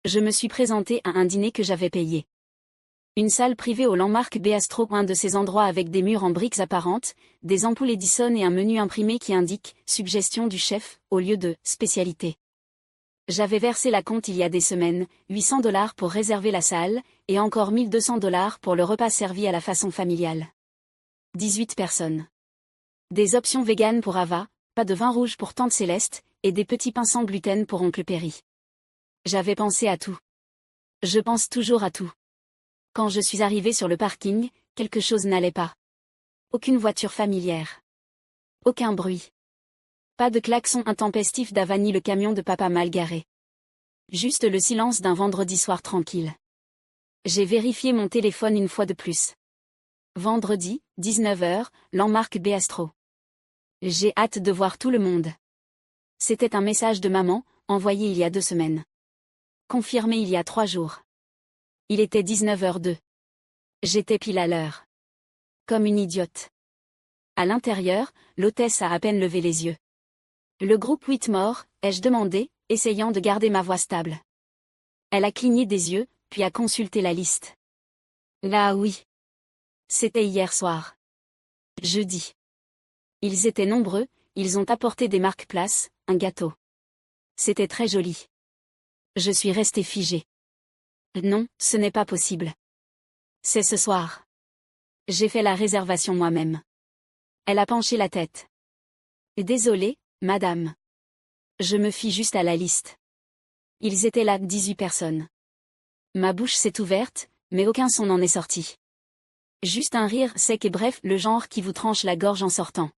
Je me suis présentée à un dîner que j'avais payé. Une salle privée au Landmark Bistro, un de ces endroits avec des murs en briques apparentes, des ampoules Edison et un menu imprimé qui indique « Suggestion du chef » au lieu de « Spécialité ». J'avais versé la compte il y a des semaines, $800 pour réserver la salle, et encore $1200 pour le repas servi à la façon familiale. 18 personnes. Des options véganes pour Ava, pas de vin rouge pour Tante Céleste, et des petits pains sans gluten pour Oncle Perry. J'avais pensé à tout. Je pense toujours à tout. Quand je suis arrivée sur le parking, quelque chose n'allait pas. Aucune voiture familière. Aucun bruit. Pas de klaxon intempestif d'Ava ni le camion de papa mal garé. Juste le silence d'un vendredi soir tranquille. J'ai vérifié mon téléphone une fois de plus. Vendredi, 19h, Landmark Bistro. J'ai hâte de voir tout le monde. C'était un message de maman, envoyé il y a 2 semaines. Confirmé il y a 3 jours. Il était 19h02. J'étais pile à l'heure. Comme une idiote. À l'intérieur, l'hôtesse a à peine levé les yeux. Le groupe Whitmore, ai-je demandé, essayant de garder ma voix stable. Elle a cligné des yeux, puis a consulté la liste. Là oui. C'était hier soir. Jeudi. Ils étaient nombreux, ils ont apporté des marque-places, un gâteau. C'était très joli. Je suis restée figée. Non, ce n'est pas possible. C'est ce soir. J'ai fait la réservation moi-même. Elle a penché la tête. Désolée, madame. Je me fie juste à la liste. Ils étaient là, 18 personnes. Ma bouche s'est ouverte, mais aucun son n'en est sorti. Juste un rire sec et bref, le genre qui vous tranche la gorge en sortant.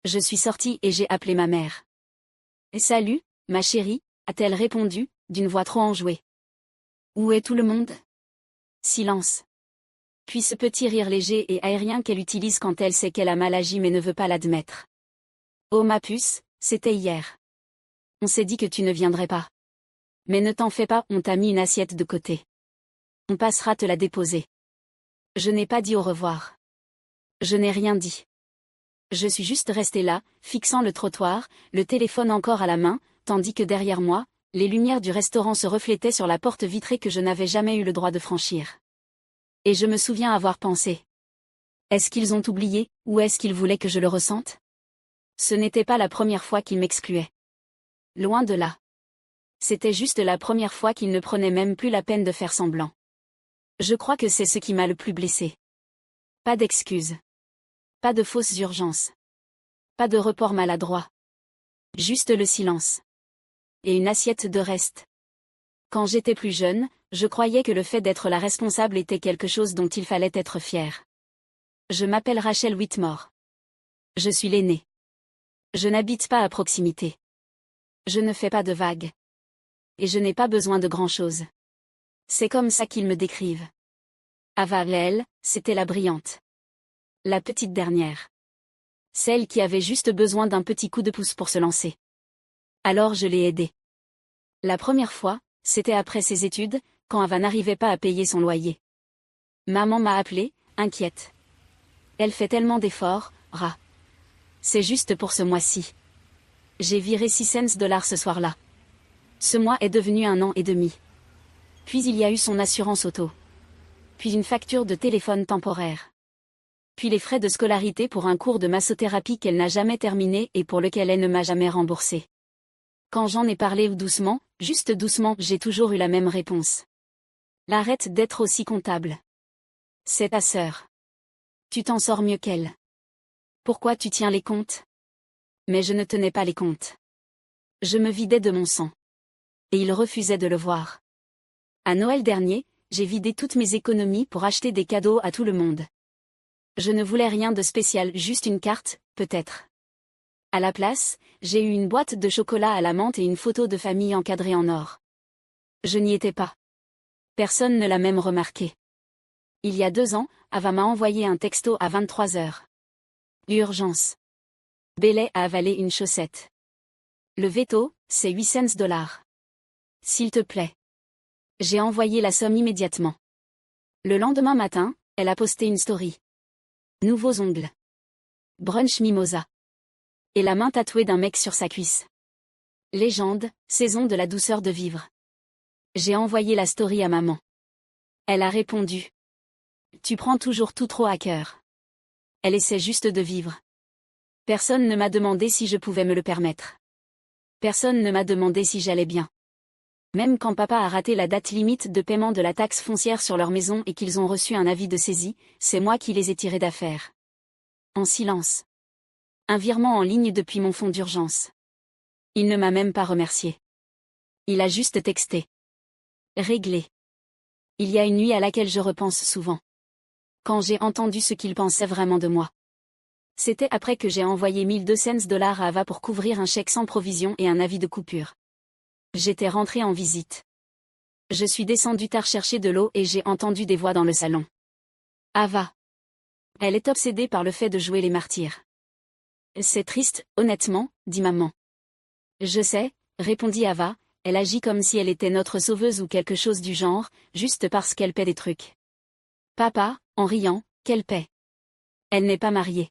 Je suis sortie et j'ai appelé ma mère. « Salut, ma chérie », a-t-elle répondu, d'une voix trop enjouée. « Où est tout le monde ?» Silence. Puis ce petit rire léger et aérien qu'elle utilise quand elle sait qu'elle a mal agi mais ne veut pas l'admettre. « Oh ma puce, c'était hier. On s'est dit que tu ne viendrais pas. Mais ne t'en fais pas, on t'a mis une assiette de côté. On passera te la déposer. » Je n'ai pas dit au revoir. Je n'ai rien dit. Je suis juste restée là, fixant le trottoir, le téléphone encore à la main, tandis que derrière moi, les lumières du restaurant se reflétaient sur la porte vitrée que je n'avais jamais eu le droit de franchir. Et je me souviens avoir pensé. Est-ce qu'ils ont oublié, ou est-ce qu'ils voulaient que je le ressente? Ce n'était pas la première fois qu'ils m'excluaient. Loin de là. C'était juste la première fois qu'ils ne prenaient même plus la peine de faire semblant. Je crois que c'est ce qui m'a le plus blessée. Pas d'excuses. Pas de fausses urgences. Pas de report maladroit. Juste le silence. Et une assiette de reste. Quand j'étais plus jeune, je croyais que le fait d'être la responsable était quelque chose dont il fallait être fier. Je m'appelle Rachel Whitmore. Je suis l'aînée. Je n'habite pas à proximité. Je ne fais pas de vagues. Et je n'ai pas besoin de grand-chose. C'est comme ça qu'ils me décrivent. Ava, elle, c'était la brillante. La petite dernière. Celle qui avait juste besoin d'un petit coup de pouce pour se lancer. Alors je l'ai aidée. La première fois, c'était après ses études, quand Ava n'arrivait pas à payer son loyer. Maman m'a appelée, inquiète. Elle fait tellement d'efforts, Ra. C'est juste pour ce mois-ci. J'ai viré 6 cents ce soir-là. Ce mois est devenu 1 an et demi. Puis il y a eu son assurance auto. Puis une facture de téléphone temporaire. Puis les frais de scolarité pour un cours de massothérapie qu'elle n'a jamais terminé et pour lequel elle ne m'a jamais remboursé. Quand j'en ai parlé doucement, juste doucement, j'ai toujours eu la même réponse. Arrête d'être aussi comptable. C'est ta sœur. Tu t'en sors mieux qu'elle. Pourquoi tu tiens les comptes? Mais je ne tenais pas les comptes. Je me vidais de mon sang. Et il refusait de le voir. À Noël dernier, j'ai vidé toutes mes économies pour acheter des cadeaux à tout le monde. Je ne voulais rien de spécial, juste une carte, peut-être. À la place, j'ai eu une boîte de chocolat à la menthe et une photo de famille encadrée en or. Je n'y étais pas. Personne ne l'a même remarqué. Il y a 2 ans, Ava m'a envoyé un texto à 23h. Urgence. Bailey a avalé une chaussette. Le veto, c'est 8 cents. S'il te plaît. J'ai envoyé la somme immédiatement. Le lendemain matin, elle a posté une story. Nouveaux ongles. Brunch mimosa. Et la main tatouée d'un mec sur sa cuisse. Légende, saison de la douceur de vivre. J'ai envoyé la story à maman. Elle a répondu. Tu prends toujours tout trop à cœur. Elle essaie juste de vivre. Personne ne m'a demandé si je pouvais me le permettre. Personne ne m'a demandé si j'allais bien. Même quand papa a raté la date limite de paiement de la taxe foncière sur leur maison et qu'ils ont reçu un avis de saisie, c'est moi qui les ai tirés d'affaire. En silence. Un virement en ligne depuis mon fonds d'urgence. Il ne m'a même pas remercié. Il a juste texté. Réglé. Il y a une nuit à laquelle je repense souvent. Quand j'ai entendu ce qu'il pensait vraiment de moi. C'était après que j'ai envoyé $1200 à Ava pour couvrir un chèque sans provision et un avis de coupure. J'étais rentrée en visite. Je suis descendue tard chercher de l'eau et j'ai entendu des voix dans le salon. Ava. Elle est obsédée par le fait de jouer les martyrs. C'est triste, honnêtement, dit maman. Je sais, répondit Ava, elle agit comme si elle était notre sauveuse ou quelque chose du genre, juste parce qu'elle paie des trucs. Papa, en riant, qu'elle paie. Elle n'est pas mariée.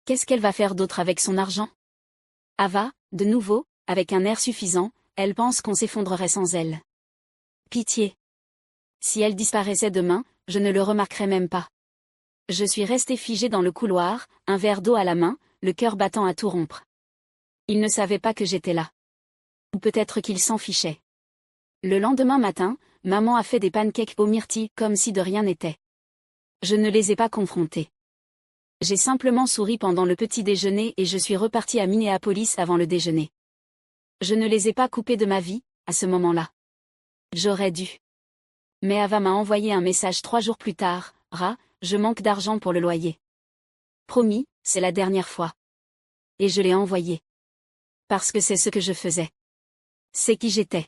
Qu'est-ce qu'elle va faire d'autre avec son argent? Ava, de nouveau, avec un air suffisant, elle pense qu'on s'effondrerait sans elle. Pitié. Si elle disparaissait demain, je ne le remarquerais même pas. Je suis restée figée dans le couloir, un verre d'eau à la main, le cœur battant à tout rompre. Il ne savait pas que j'étais là. Ou peut-être qu'il s'en fichait. Le lendemain matin, maman a fait des pancakes aux myrtilles comme si de rien n'était. Je ne les ai pas confrontés. J'ai simplement souri pendant le petit déjeuner et je suis repartie à Minneapolis avant le déjeuner. Je ne les ai pas coupés de ma vie, à ce moment-là. J'aurais dû. Mais Ava m'a envoyé un message 3 jours plus tard, je manque d'argent pour le loyer. Promis, c'est la dernière fois. Et je l'ai envoyé. Parce que c'est ce que je faisais. C'est qui j'étais.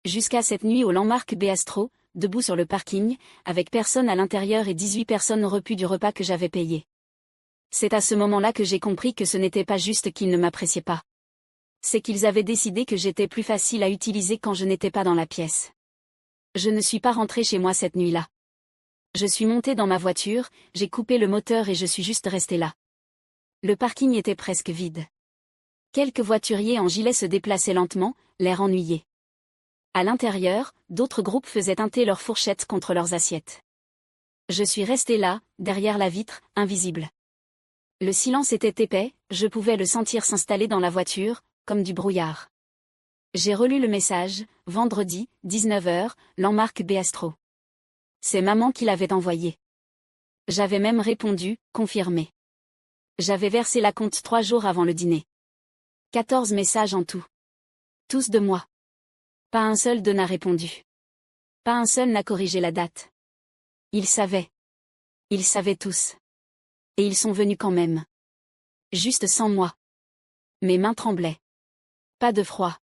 Jusqu'à cette nuit au Landmark Bistro, debout sur le parking, avec personne à l'intérieur et 18 personnes au repu du repas que j'avais payé. C'est à ce moment-là que j'ai compris que ce n'était pas juste qu'ils ne m'appréciaient pas. C'est qu'ils avaient décidé que j'étais plus facile à utiliser quand je n'étais pas dans la pièce. Je ne suis pas rentrée chez moi cette nuit-là. Je suis montée dans ma voiture, j'ai coupé le moteur et je suis juste restée là. Le parking était presque vide. Quelques voituriers en gilet se déplaçaient lentement, l'air ennuyé. À l'intérieur, d'autres groupes faisaient teinter leurs fourchettes contre leurs assiettes. Je suis restée là, derrière la vitre, invisible. Le silence était épais, je pouvais le sentir s'installer dans la voiture, comme du brouillard. J'ai relu le message, vendredi, 19h, Landmark Bistro. C'est maman qui l'avait envoyé. J'avais même répondu, confirmé. J'avais versé la compte 3 jours avant le dîner. 14 messages en tout. Tous de moi. Pas un seul n'a répondu. Pas un seul n'a corrigé la date. Ils savaient. Ils savaient tous. Et ils sont venus quand même. Juste sans moi. Mes mains tremblaient. Pas de froid.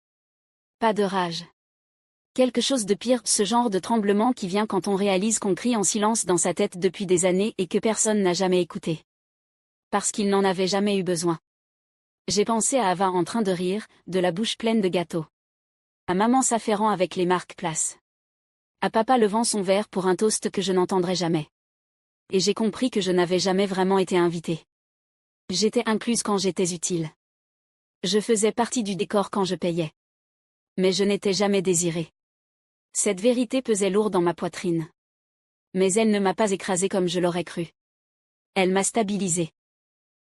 Pas de rage. Quelque chose de pire, ce genre de tremblement qui vient quand on réalise qu'on crie en silence dans sa tête depuis des années et que personne n'a jamais écouté. Parce qu'il n'en avait jamais eu besoin. J'ai pensé à Ava en train de rire, de la bouche pleine de gâteaux. À maman s'affairant avec les marques places. À papa levant son verre pour un toast que je n'entendrai jamais. Et j'ai compris que je n'avais jamais vraiment été invitée. J'étais incluse quand j'étais utile. Je faisais partie du décor quand je payais. Mais je n'étais jamais désirée. Cette vérité pesait lourd dans ma poitrine. Mais elle ne m'a pas écrasée comme je l'aurais cru. Elle m'a stabilisée.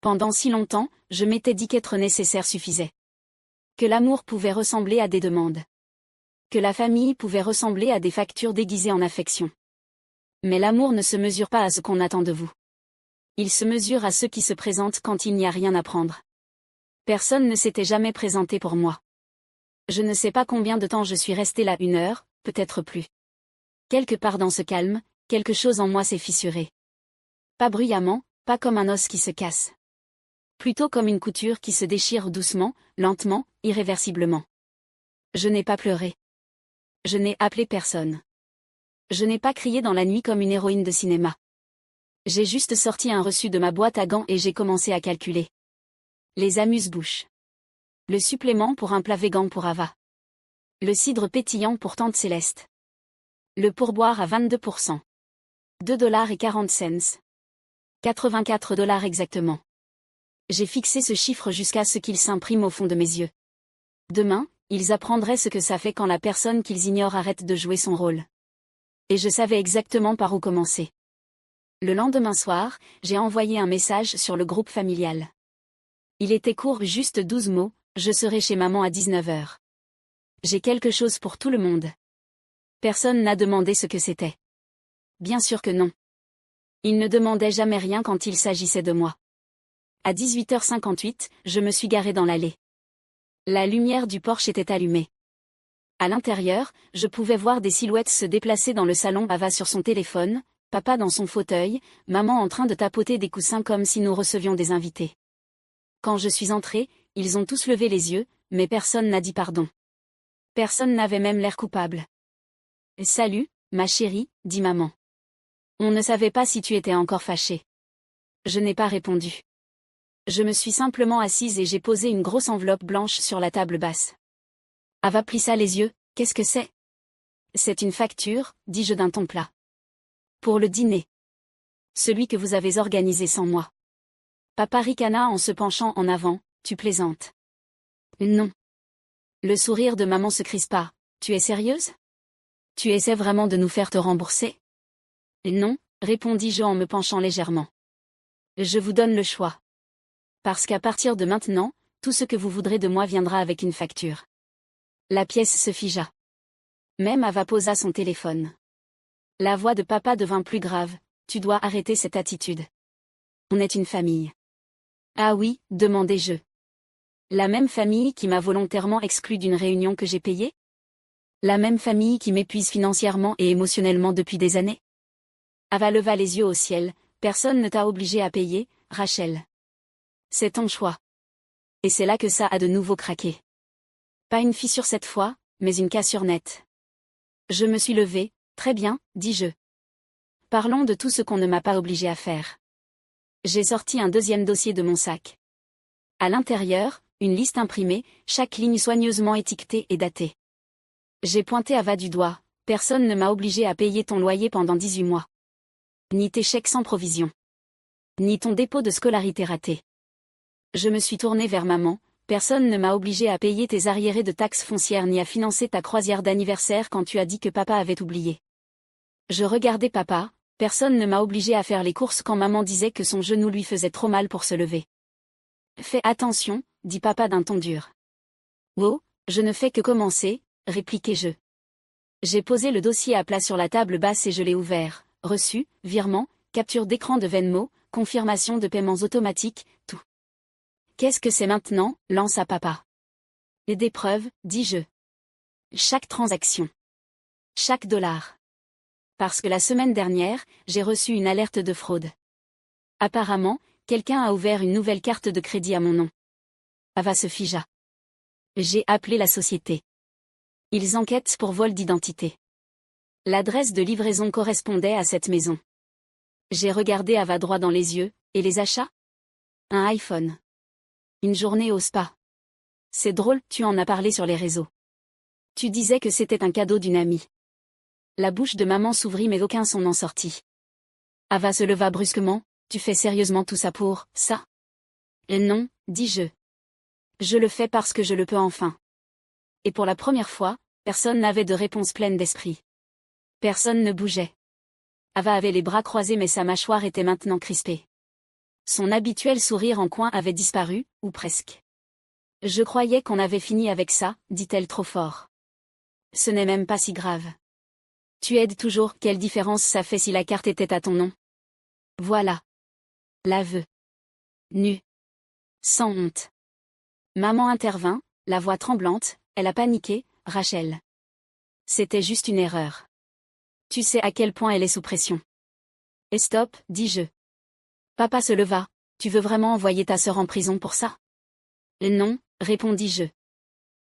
Pendant si longtemps, je m'étais dit qu'être nécessaire suffisait. Que l'amour pouvait ressembler à des demandes. Que la famille pouvait ressembler à des factures déguisées en affection. Mais l'amour ne se mesure pas à ce qu'on attend de vous. Il se mesure à ceux qui se présentent quand il n'y a rien à prendre. Personne ne s'était jamais présenté pour moi. Je ne sais pas combien de temps je suis restée là, 1 heure, peut-être plus. Quelque part dans ce calme, quelque chose en moi s'est fissuré. Pas bruyamment, pas comme un os qui se casse. Plutôt comme une couture qui se déchire doucement, lentement, irréversiblement. Je n'ai pas pleuré. Je n'ai appelé personne. Je n'ai pas crié dans la nuit comme une héroïne de cinéma. J'ai juste sorti un reçu de ma boîte à gants et j'ai commencé à calculer. Les amuse-bouches. Le supplément pour un plat végan pour Ava. Le cidre pétillant pour Tante Céleste. Le pourboire à 22%. $2,40. 84 $ exactement. J'ai fixé ce chiffre jusqu'à ce qu'il s'imprime au fond de mes yeux. Demain, ils apprendraient ce que ça fait quand la personne qu'ils ignorent arrête de jouer son rôle. Et je savais exactement par où commencer. Le lendemain soir, j'ai envoyé un message sur le groupe familial. Il était court, juste 12 mots, je serai chez maman à 19h. J'ai quelque chose pour tout le monde. Personne n'a demandé ce que c'était. Bien sûr que non. Il ne demandait jamais rien quand il s'agissait de moi. À 18h58, je me suis garée dans l'allée. La lumière du porche était allumée. À l'intérieur, je pouvais voir des silhouettes se déplacer dans le salon, Ava sur son téléphone, papa dans son fauteuil, maman en train de tapoter des coussins comme si nous recevions des invités. Quand je suis entrée, ils ont tous levé les yeux, mais personne n'a dit pardon. Personne n'avait même l'air coupable. « Salut, ma chérie », dit maman. On ne savait pas si tu étais encore fâchée. Je n'ai pas répondu. Je me suis simplement assise et j'ai posé une grosse enveloppe blanche sur la table basse. Ava plissa les yeux, « Qu'est-ce que c'est ?»« C'est une facture, » dis-je d'un ton plat. « Pour le dîner. Celui que vous avez organisé sans moi. » Papa ricana en se penchant en avant, « Tu plaisantes. » Non. Le sourire de maman se crispa, « Tu es sérieuse ? Tu essaies vraiment de nous faire te rembourser ? » Non, répondis-je en me penchant légèrement. Je vous donne le choix. Parce qu'à partir de maintenant, tout ce que vous voudrez de moi viendra avec une facture. La pièce se figea. Même Ava posa son téléphone. La voix de papa devint plus grave, « Tu dois arrêter cette attitude. On est une famille. » Ah oui, demandai-je. La même famille qui m'a volontairement exclu d'une réunion que j'ai payée ? La même famille qui m'épuise financièrement et émotionnellement depuis des années ? Ava leva les yeux au ciel, « Personne ne t'a obligé à payer, Rachel. C'est ton choix. » Et c'est là que ça a de nouveau craqué. Pas une fissure cette fois, mais une cassure nette. Je me suis levée, « Très bien, » dis-je. Parlons de tout ce qu'on ne m'a pas obligé à faire. J'ai sorti un deuxième dossier de mon sac. À l'intérieur, une liste imprimée, chaque ligne soigneusement étiquetée et datée. J'ai pointé Ava du doigt, « Personne ne m'a obligé à payer ton loyer pendant 18 mois. Ni tes chèques sans provision. Ni ton dépôt de scolarité raté. » Je me suis tournée vers maman, « Personne ne m'a obligé à payer tes arriérés de taxes foncières ni à financer ta croisière d'anniversaire quand tu as dit que papa avait oublié. » Je regardais papa, « Personne ne m'a obligé à faire les courses quand maman disait que son genou lui faisait trop mal pour se lever. » Fais attention, dit papa d'un ton dur. Oh, je ne fais que commencer, répliquai-je. J'ai posé le dossier à plat sur la table basse et je l'ai ouvert. Reçu, virement, capture d'écran de Venmo, confirmation de paiements automatiques, tout. Qu'est-ce que c'est maintenant, lança papa. Et des preuves, dis-je. Chaque transaction. Chaque dollar. Parce que la semaine dernière, j'ai reçu une alerte de fraude. Apparemment, quelqu'un a ouvert une nouvelle carte de crédit à mon nom. Ava se figea. J'ai appelé la société. Ils enquêtent pour vol d'identité. L'adresse de livraison correspondait à cette maison. J'ai regardé Ava droit dans les yeux, et les achats ? Un iPhone. Une journée au spa. C'est drôle, tu en as parlé sur les réseaux. Tu disais que c'était un cadeau d'une amie. La bouche de maman s'ouvrit mais aucun son n'en sortit. Ava se leva brusquement, tu fais sérieusement tout ça pour ça ? Non, dis-je. Je le fais parce que je le peux enfin. Et pour la première fois, personne n'avait de réponse pleine d'esprit. Personne ne bougeait. Ava avait les bras croisés mais sa mâchoire était maintenant crispée. Son habituel sourire en coin avait disparu, ou presque. Je croyais qu'on avait fini avec ça, dit-elle trop fort. Ce n'est même pas si grave. Tu aides toujours, quelle différence ça fait si la carte était à ton nom ? Voilà. L'aveu. Nu. Sans honte. Maman intervint, la voix tremblante, elle a paniqué, Rachel. C'était juste une erreur. Tu sais à quel point elle est sous pression. Et stop, dis-je. Papa se leva, tu veux vraiment envoyer ta sœur en prison pour ça ? Non, répondis-je.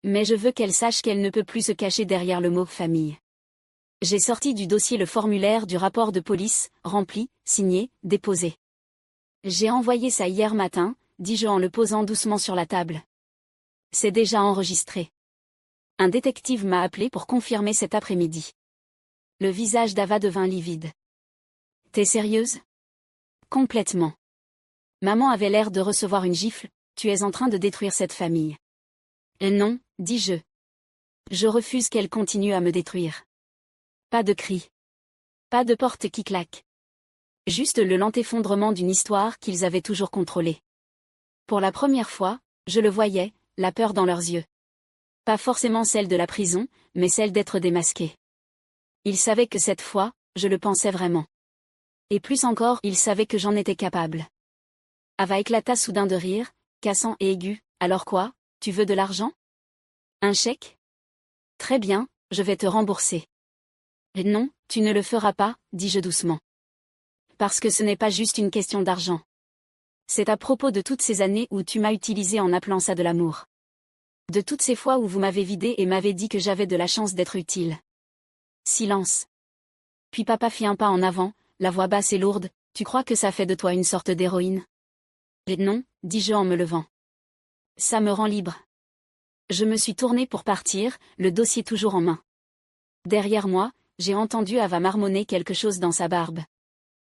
Mais je veux qu'elle sache qu'elle ne peut plus se cacher derrière le mot famille. J'ai sorti du dossier le formulaire du rapport de police, rempli, signé, déposé. J'ai envoyé ça hier matin, dis-je en le posant doucement sur la table. C'est déjà enregistré. Un détective m'a appelé pour confirmer cet après-midi. Le visage d'Ava devint livide. T'es sérieuse ? Complètement. Maman avait l'air de recevoir une gifle, tu es en train de détruire cette famille. Non, dis-je. Je refuse qu'elle continue à me détruire. Pas de cris. Pas de porte qui claque. Juste le lent effondrement d'une histoire qu'ils avaient toujours contrôlée. Pour la première fois, je le voyais, la peur dans leurs yeux. Pas forcément celle de la prison, mais celle d'être démasqué. Ils savaient que cette fois, je le pensais vraiment. Et plus encore, ils savaient que j'en étais capable. Ava éclata soudain de rire, cassant et aigu. Alors quoi, tu veux de l'argent? Un chèque? Très bien, je vais te rembourser. Non, tu ne le feras pas, dis-je doucement. Parce que ce n'est pas juste une question d'argent. C'est à propos de toutes ces années où tu m'as utilisé en appelant ça de l'amour. De toutes ces fois où vous m'avez vidé et m'avez dit que j'avais de la chance d'être utile. Silence. Puis papa fit un pas en avant, la voix basse et lourde. Tu crois que ça fait de toi une sorte d'héroïne? Et non, dis-je en me levant. Ça me rend libre. Je me suis tournée pour partir, le dossier toujours en main. Derrière moi, j'ai entendu Ava marmonner quelque chose dans sa barbe.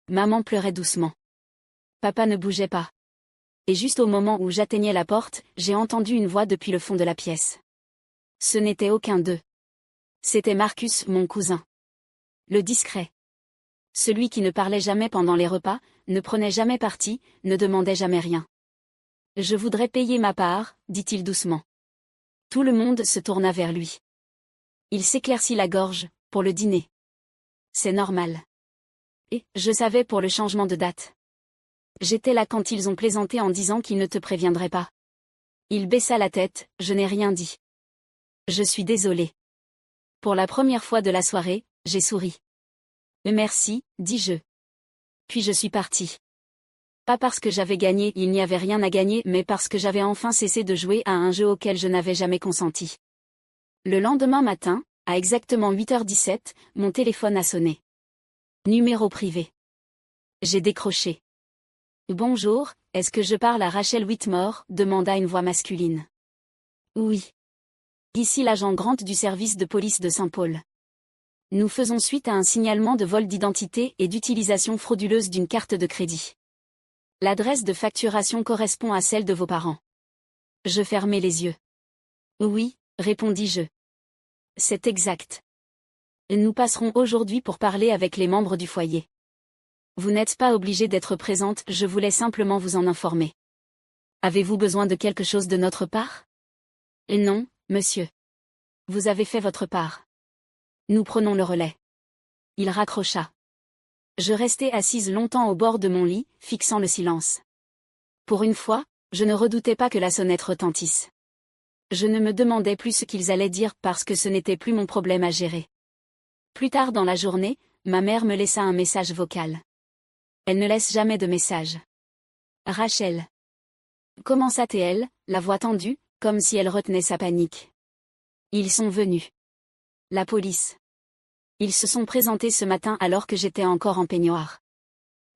Maman pleurait doucement. Papa ne bougeait pas. Et juste au moment où j'atteignais la porte, j'ai entendu une voix depuis le fond de la pièce. Ce n'était aucun d'eux. C'était Marcus, mon cousin. Le discret. Celui qui ne parlait jamais pendant les repas, ne prenait jamais parti, ne demandait jamais rien. Je voudrais payer ma part, dit-il doucement. Tout le monde se tourna vers lui. Il s'éclaircit la gorge, pour le dîner. C'est normal. Et, je savais pour le changement de date. J'étais là quand ils ont plaisanté en disant qu'ils ne te préviendraient pas. Il baissa la tête, je n'ai rien dit. Je suis désolé. Pour la première fois de la soirée, j'ai souri. Merci, dis-je. Puis je suis parti. Pas parce que j'avais gagné, il n'y avait rien à gagner, mais parce que j'avais enfin cessé de jouer à un jeu auquel je n'avais jamais consenti. Le lendemain matin, à exactement 8h17, mon téléphone a sonné. Numéro privé. J'ai décroché. Bonjour, est-ce que je parle à Rachel Whitmore? Demanda une voix masculine. Oui. Ici l'agent Grant du service de police de Saint-Paul. Nous faisons suite à un signalement de vol d'identité et d'utilisation frauduleuse d'une carte de crédit. L'adresse de facturation correspond à celle de vos parents. Je fermai les yeux. Oui, répondis-je. C'est exact. Nous passerons aujourd'hui pour parler avec les membres du foyer. Vous n'êtes pas obligé d'être présente, je voulais simplement vous en informer. Avez-vous besoin de quelque chose de notre part? Non, monsieur. Vous avez fait votre part. Nous prenons le relais. Il raccrocha. Je restai assise longtemps au bord de mon lit, fixant le silence. Pour une fois, je ne redoutais pas que la sonnette retentisse. Je ne me demandais plus ce qu'ils allaient dire parce que ce n'était plus mon problème à gérer. Plus tard dans la journée, ma mère me laissa un message vocal. Elle ne laisse jamais de message. Rachel. Commença-t-elle, la voix tendue, comme si elle retenait sa panique. Ils sont venus. La police. Ils se sont présentés ce matin alors que j'étais encore en peignoir.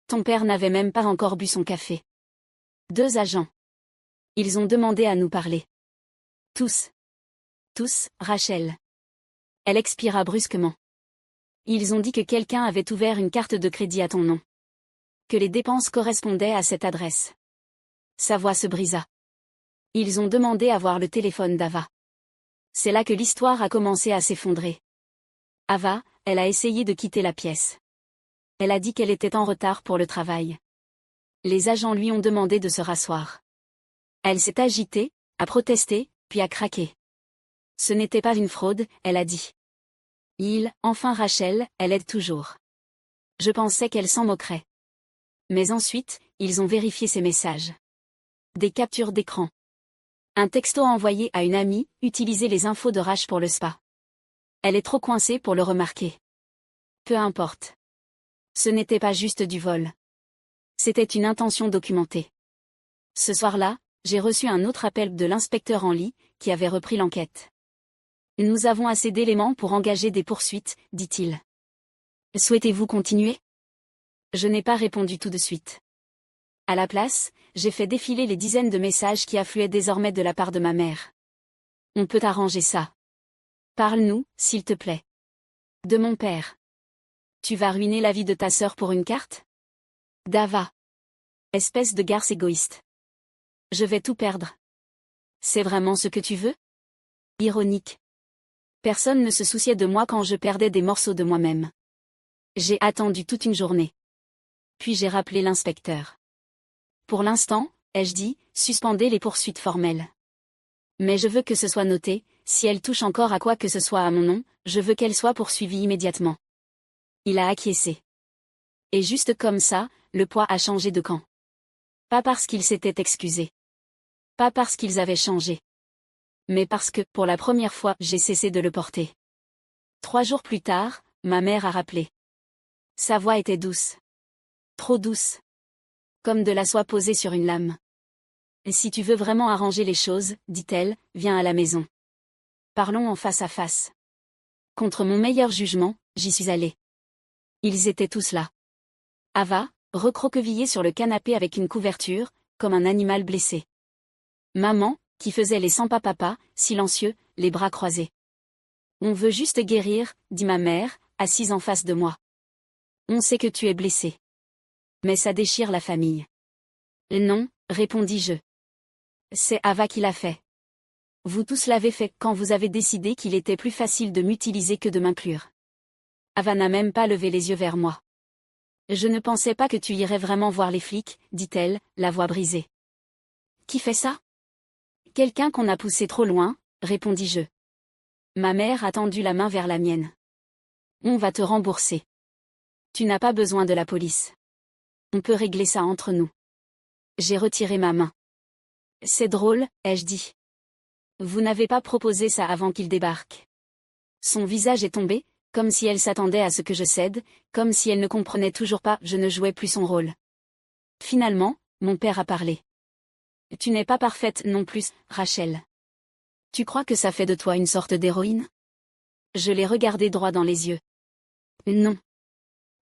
Ton père n'avait même pas encore bu son café. 2 agents. Ils ont demandé à nous parler. Tous. Tous, Rachel. Elle expira brusquement. Ils ont dit que quelqu'un avait ouvert une carte de crédit à ton nom. Que les dépenses correspondaient à cette adresse. Sa voix se brisa. Ils ont demandé à voir le téléphone d'Ava. C'est là que l'histoire a commencé à s'effondrer. Ava, elle a essayé de quitter la pièce. Elle a dit qu'elle était en retard pour le travail. Les agents lui ont demandé de se rasseoir. Elle s'est agitée, a protesté, puis a craqué. Ce n'était pas une fraude, elle a dit. Enfin Rachel, elle aide toujours. Je pensais qu'elle s'en moquerait. Mais ensuite, ils ont vérifié ses messages. Des captures d'écran. Un texto envoyé à une amie, utiliser les infos de Rach pour le spa. Elle est trop coincée pour le remarquer. Peu importe. Ce n'était pas juste du vol. C'était une intention documentée. Ce soir-là, j'ai reçu un autre appel de l'inspecteur Henley, qui avait repris l'enquête. Nous avons assez d'éléments pour engager des poursuites, dit-il. Souhaitez-vous continuer? Je n'ai pas répondu tout de suite. À la place, j'ai fait défiler les dizaines de messages qui affluaient désormais de la part de ma mère. On peut arranger ça. Parle-nous, s'il te plaît. De mon père. Tu vas ruiner la vie de ta sœur pour une carte? D'Ava. Espèce de garce égoïste. Je vais tout perdre. C'est vraiment ce que tu veux? Ironique. Personne ne se souciait de moi quand je perdais des morceaux de moi-même. J'ai attendu toute une journée. Puis j'ai rappelé l'inspecteur. Pour l'instant, ai-je dit, suspendez les poursuites formelles. Mais je veux que ce soit noté, si elle touche encore à quoi que ce soit à mon nom, je veux qu'elle soit poursuivie immédiatement. Il a acquiescé. Et juste comme ça, le poids a changé de camp. Pas parce qu'il s'était excusé. Pas parce qu'ils avaient changé. Mais parce que, pour la première fois, j'ai cessé de le porter. 3 jours plus tard, ma mère a rappelé. Sa voix était douce. Trop douce. Comme de la soie posée sur une lame. Et si tu veux vraiment arranger les choses, dit-elle, viens à la maison. Parlons en face à face. Contre mon meilleur jugement, j'y suis allée. Ils étaient tous là. Ava, recroquevillée sur le canapé avec une couverture, comme un animal blessé. Maman, qui faisait les 100 pas papa, silencieux, les bras croisés. On veut juste guérir, dit ma mère, assise en face de moi. On sait que tu es blessé. Mais ça déchire la famille. Non, répondis-je. C'est Ava qui l'a fait. Vous tous l'avez fait quand vous avez décidé qu'il était plus facile de m'utiliser que de m'inclure. Ava n'a même pas levé les yeux vers moi. Je ne pensais pas que tu irais vraiment voir les flics, dit-elle, la voix brisée. Qui fait ça? Quelqu'un qu'on a poussé trop loin, répondis-je. Ma mère a tendu la main vers la mienne. On va te rembourser. Tu n'as pas besoin de la police. On peut régler ça entre nous. J'ai retiré ma main. C'est drôle, ai-je dit. Vous n'avez pas proposé ça avant qu'il débarque. Son visage est tombé, comme si elle s'attendait à ce que je cède, comme si elle ne comprenait toujours pas, je ne jouais plus son rôle. Finalement, mon père a parlé. Tu n'es pas parfaite non plus, Rachel. Tu crois que ça fait de toi une sorte d'héroïne? Je l'ai regardé droit dans les yeux. Non.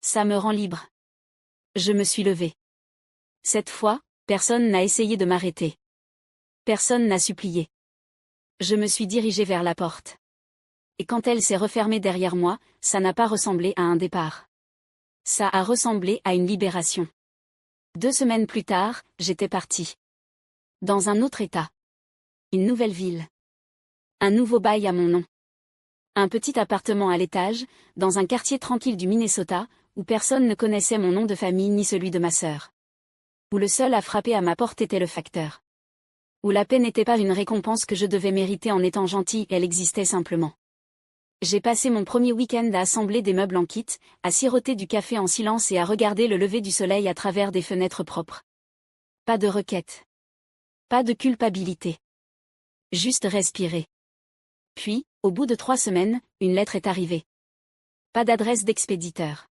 Ça me rend libre. Je me suis levée. Cette fois, personne n'a essayé de m'arrêter. Personne n'a supplié. Je me suis dirigée vers la porte. Et quand elle s'est refermée derrière moi, ça n'a pas ressemblé à un départ. Ça a ressemblé à une libération. 2 semaines plus tard, j'étais partie. Dans un autre état. Une nouvelle ville. Un nouveau bail à mon nom. Un petit appartement à l'étage, dans un quartier tranquille du Minnesota, où personne ne connaissait mon nom de famille ni celui de ma sœur. Où le seul à frapper à ma porte était le facteur. Où la paix n'était pas une récompense que je devais mériter en étant gentille, elle existait simplement. J'ai passé mon premier week-end à assembler des meubles en kit, à siroter du café en silence et à regarder le lever du soleil à travers des fenêtres propres. Pas de requête. Pas de culpabilité. Juste respirer. Puis, au bout de 3 semaines, une lettre est arrivée. Pas d'adresse d'expéditeur.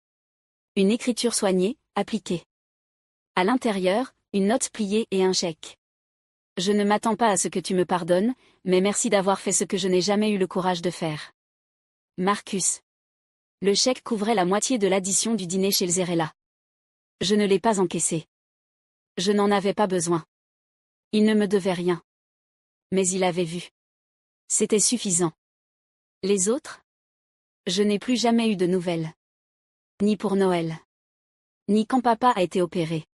Une écriture soignée, appliquée. À l'intérieur, une note pliée et un chèque. Je ne m'attends pas à ce que tu me pardonnes, mais merci d'avoir fait ce que je n'ai jamais eu le courage de faire. Marcus. Le chèque couvrait la moitié de l'addition du dîner chez Zerella. Je ne l'ai pas encaissé. Je n'en avais pas besoin. Il ne me devait rien. Mais il avait vu. C'était suffisant. Les autres? Je n'ai plus jamais eu de nouvelles. Ni pour Noël. Ni quand papa a été opéré.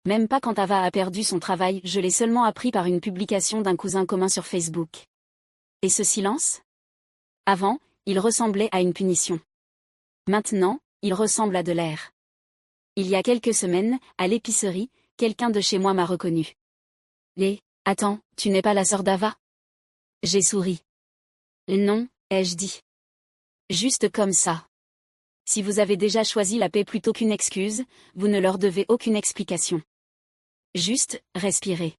Même pas quand Ava a perdu son travail, je l'ai seulement appris par une publication d'un cousin commun sur Facebook. Et ce silence? Avant, il ressemblait à une punition. Maintenant, il ressemble à de l'air. Il y a quelques semaines, à l'épicerie, quelqu'un de chez moi m'a reconnu. Attends, tu n'es pas la sœur d'Ava? J'ai souri. Non, ai-je dit. Juste comme ça. Si vous avez déjà choisi la paix plutôt qu'une excuse, vous ne leur devez aucune explication. Juste, respirez.